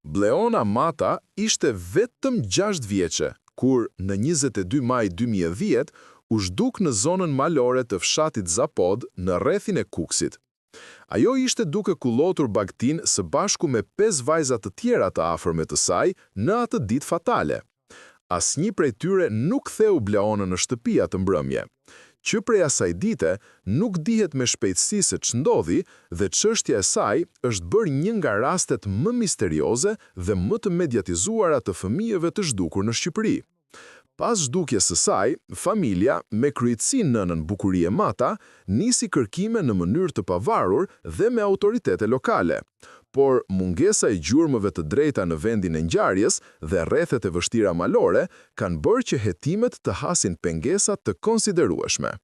Bleona Mata ishte vetëm 6 vjeçe, kur në 22 maj 2010 u zhduk në zonën malore të fshatit Zapod në rrethin e Kuksit. Ajo ishte duke kullotur bagtin së bashku me 5 vajza të tjera të afërme të saj në atë ditë fatale. Asnjë prej tyre nuk ktheu Bleonën në shtëpi atë mbrëmje. Që prej asaj dite nuk dihet me shpejtësi se ç'ndodhi dhe çështja e saj është bërë një nga rastet më misterioze dhe më të mediatizuara të fëmijëve të zhdukur në Shqipëri. Pas zhdukjes së saj, familja, me kryetësi nënën Bukurie Mata, nisi kërkime në mënyrë të pavarur dhe me autoritete lokale. Por mungesa e gjurmëve të drejta në vendin e ngjarjes dhe rrethet e vështira malore kanë bërë që hetimet të hasin pengesa të konsiderueshme.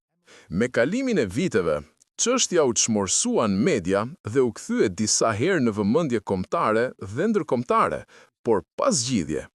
Me kalimin e viteve, çështja u çmorësua në media dhe u kthye disa herë në vëmendje kombëtare dhe ndërkombëtare, por pas zgjidhje.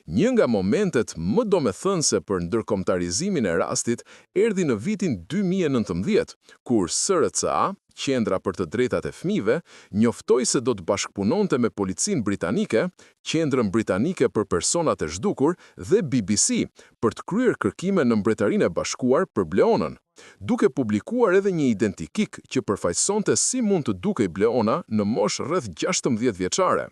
Një nga momentet më domethënëse për ndërkombëtarizimin e rastit erdhi në vitin 2019, kur SRCA, Qendra për të drejtat e fëmijëve, njoftoi se do të bashkëpunonte me policinë britanike, Qendrën Britanike për Personat e Zhdukur dhe BBC për të kryer kërkime në Mbretërinë e Bashkuar për Bleonën, duke publikuar edhe një identikik që përfaqësonte si mund të dukej Bleona në moshë rreth 16 vjeçare.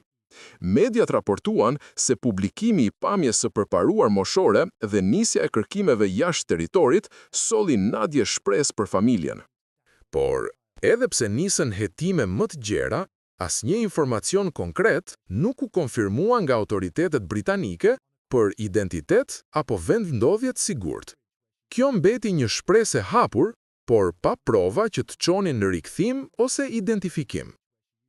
Mediat raportuan se publikimi i pamjes së përparuar moshore dhe nisja e kërkimeve jashtë territorit solli nadje shpresë për familjen. Por, edhe pse nisën hetime më të gjera, asnjë informacion konkret nuk u konfirmua nga autoritetet britanike për identitet apo vendndodhje të sigurt. Kjo mbeti një shpresë e hapur, por pa prova që të çonin në rikthim ose identifikim.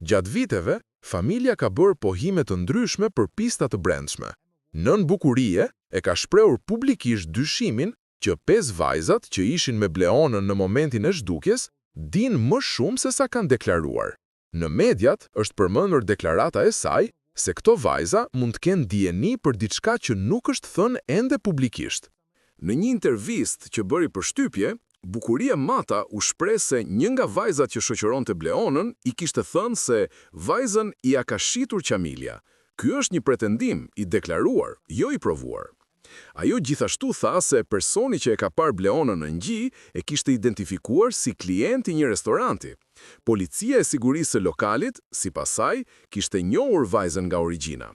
Gjatë viteve, familja ka bërë pohime të ndryshme për pista të brendshme. Nën Bukurie e ka shprehur publikisht dyshimin që 5 vajzat që ishin me Bleonën në momentin e zhdukjes din më shumë se sa kanë deklaruar. Në mediat është përmendur deklarata e saj se këto vajza mund të kenë dijeni për diçka që nuk është thënë ende publikisht. Në një intervistë që bëri për shtypje, Bukurie Mata u shpreh se një nga vajzat që shoqëronte Bleonën i kishte thënë se vajzën i ka shitur qamilja. Ky është një pretendim i deklaruar, jo i provuar. Ajo gjithashtu tha se personi që e ka parë Bleonën në ngji e kishte identifikuar si klient i një restoranti. Policia e sigurisë së lokalit, sipas saj, kishte njohur vajzën nga origjina.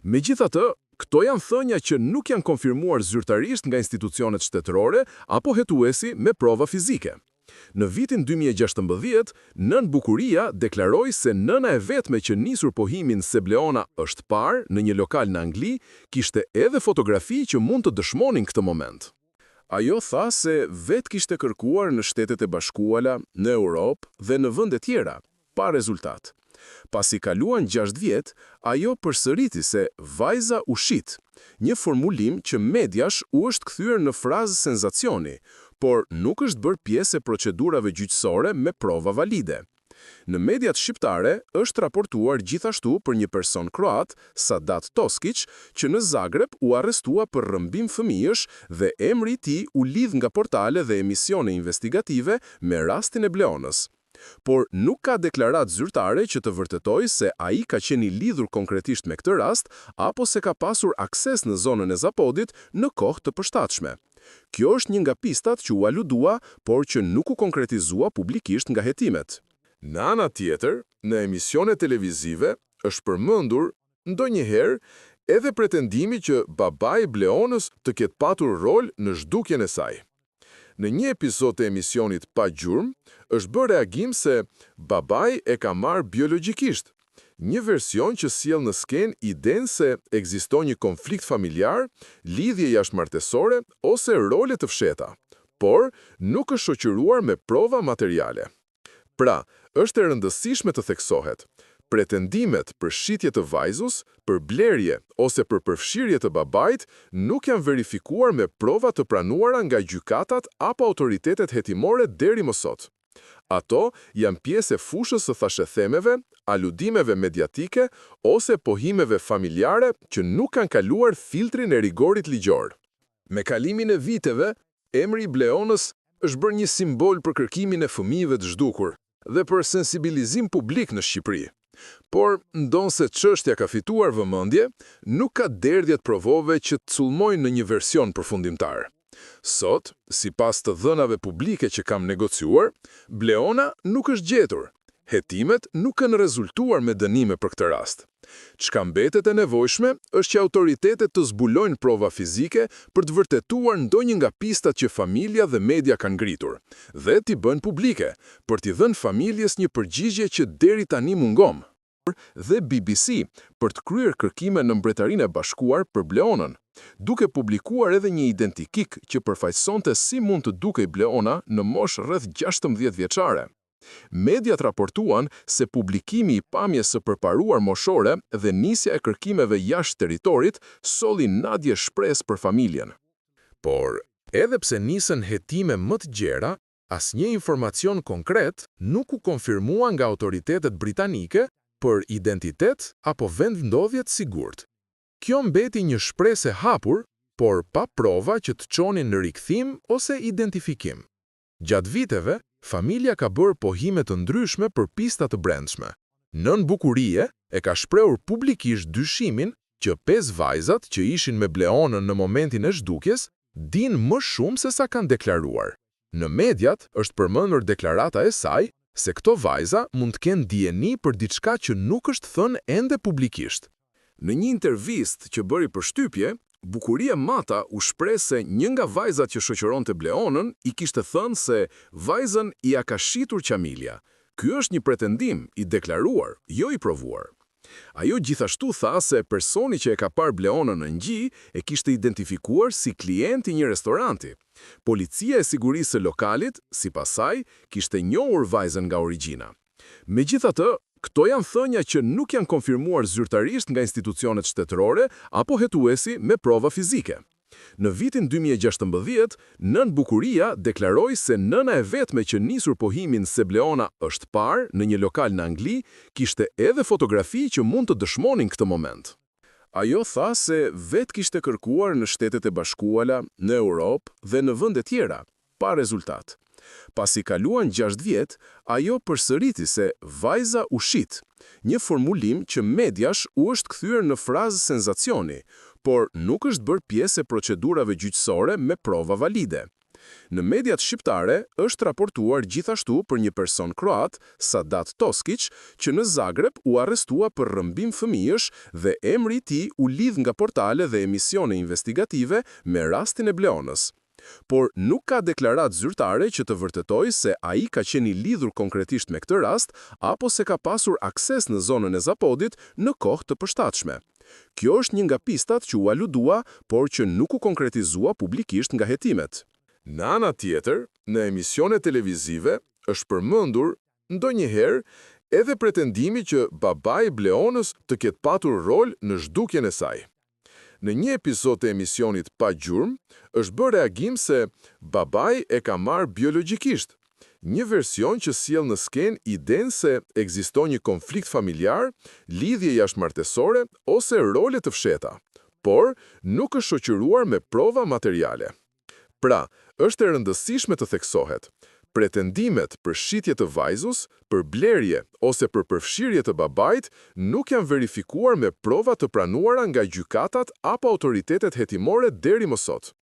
Megjithatë, këto janë thënia që nuk janë konfirmuar zyrtarisht nga institucionet shtetërore apo hetuesi me prova fizike. Në vitin 2016, nën Bukuria deklaroi se nëna e vetme që nisur pohimin se Bleona është parë në një lokal në Angli, kishte edhe fotografi që mund të dëshmonin këtë moment. Ajo tha se vetë kishte kërkuar në Shtetet e Bashkuara, në Europë dhe në vende tjera, pa rezultat. Pasi kaluan 6 vjet, ajo përsëriti se vajza u shit, një formulim që mediash u është kthyer në frazë senzacioni, por nuk është bërë pjesë e procedurave gjyqësore me prova valide. Në mediat shqiptare është raportuar gjithashtu për një person kroat, Sadat Toskić, që në Zagreb u arrestua për rrëmbim fëmijësh dhe emri i tij u lidh nga portale dhe emisione investigative me rastin e Bleonës. Por nuk ka deklaratë zyrtare që të vërtetojë se ai ka qenë i lidhur konkretisht me këtë rast apo se ka pasur akses në zonën e Zapodit në kohë të përshtatshme. Kjo është një nga pistat që u aludua, por që nuk u konkretizua publikisht nga hetimet. Në ana tjetër, në emisione televizive është përmendur ndonjëherë edhe pretendimi që babai i Bleonës të ketë patur rol në zhdukjen e saj. Në një episod të emisionit Pa Gjurmë, është bërë reagim se babai e ka marrë biologjikisht. Një version që sjell në skenë idenë se ekziston një konflikt familjar, lidhje jashtëmartesore ose role të fsheta, por nuk është shoqëruar me prova materiale. Pra, është e rëndësishme të theksohet. Pretendimet për shitje të vajzës, për blerje ose për përfshirje të babait nuk janë verifikuar me prova të pranuara nga gjykatat apo autoritetet hetimore deri më sot. Ato janë pjesë e fushës së thashethemeve, aludimeve mediatike ose pohimeve familjare që nuk kanë kaluar filtrin e rigorit ligjor. Me kalimin e viteve, emri i Bleonës është bërë një simbol për kërkimin e fëmijëve të zhdukur dhe për sensibilizim publik në Shqipëri. Por, ndonse çështja ka fituar vëmendje, nuk ka derdhje të provove që të sulmojnë në një version përfundimtar. Sot, sipas të dhënave publike që kam negociuar, Bleona nuk është gjetur. Hetimet nuk kanë rezultuar me dënime për këtë rast. Çka mbetet e nevojshme është që autoritetet të zbulojnë prova fizike për të vërtetuar ndonjë nga pistat që familja dhe media kanë ngritur, dhe t'i bëjnë publike, për t'i dhënë familjes një përgjigje që deri tani mungom. Dhe BBC për të kryer kërkime në Mbretërinë e Bashkuar për Bleonën, duke publikuar edhe një identikik që përfaqësonte si mund të dukej Bleona në moshë rreth 16 vjeçare. Mediat raportuan se publikimi i pamjes së përparuar moshore dhe nisja e kërkimeve jashtë territorit solli nadje shpresë për familjen. Por, edhe pse nisën hetime më të gjera, asnjë informacion konkret nuk u konfirmua nga autoritetet britanike për identitet apo vendndodhje të sigurt. Kjo mbeti një shpresë e hapur, por pa prova që të çonin në rikthim ose identifikim. Gjatë viteve, familja ka bërë pohime të ndryshme për pista të brendshme. Nën Bukurie e ka shprehur publikisht dyshimin që 5 vajzat që ishin me Bleonën në momentin e zhdukjes dinë më shumë se sa kanë deklaruar. Në mediat është përmendur deklarata e saj se këto vajza mund të kenë dijeni për diçka që nuk është thënë ende publikisht. Në një intervistë që bëri për shtypje, Bukuria Mata u shpreh se një nga vajzat që shoqëronte Bleonën i kishte thënë se vajzën i a ka shitur qamilja. Ky është një pretendim i deklaruar, jo i provuar. Ajo gjithashtu tha se personi që e ka parë Bleonën në ngji e kishte identifikuar si klient i një restoranti. Policia e sigurisë së lokalit, sipas saj, kishte njohur vajzën nga origjina. Megjithatë, këto janë thënia që nuk janë konfirmuar zyrtarisht nga institucionet shtetërore apo hetuesi me prova fizike. Në vitin 2016, nën Bukuria deklaroi se nëna e vetme që nisur pohimin se Bleona është parë në një lokal në Angli, kishte edhe fotografi që mund të dëshmonin këtë moment. Ajo tha se vetë kishte kërkuar në Shtetet e Bashkuara, në Europë dhe në vende tjera, pa rezultat. Pasi kaluan 6 vjet, ajo përsëriti se vajza u shit, një formulim që mediash u është kthyer në frazë senzacioni, por nuk është bërë pjesë e procedurave gjyqësore me prova valide. Në mediat shqiptare është raportuar gjithashtu për një person kroat, Sadat Toskić, që në Zagreb u arrestua për rrëmbim fëmijësh dhe emri i tij u lidh nga portale dhe emisione investigative me rastin e Bleonës. Por nuk ka deklarat zyrtare që të vërtetoj se ai ka qenë i lidhur konkretisht me këtë rast apo se ka pasur akses në zonën e Zapodit në kohë të përshtatshme. Kjo është një nga pistat që u aludua, por që nuk u konkretizua publikisht nga hetimet. Në ana tjetër, në emisione televizive është përmendur ndonjëherë edhe pretendimi që babai i Bleonës të ketë patur rol në zhdukjen e saj. Në një episod të emisionit Pa Gjurmë, është bërë reagim se babai e ka marrë biologjikisht. Një version që sjell në skenë idenë se ekziston një konflikt familjar, lidhje jashtëmartesore ose role të fsheta, por nuk është shoqëruar me prova materiale. Pra, është e rëndësishme të theksohet, pretendimet për shitje të vajzës, për blerje ose për përfshirje të babait nuk janë verifikuar me prova të pranuara nga gjykatat apo autoritetet hetimore deri më sot.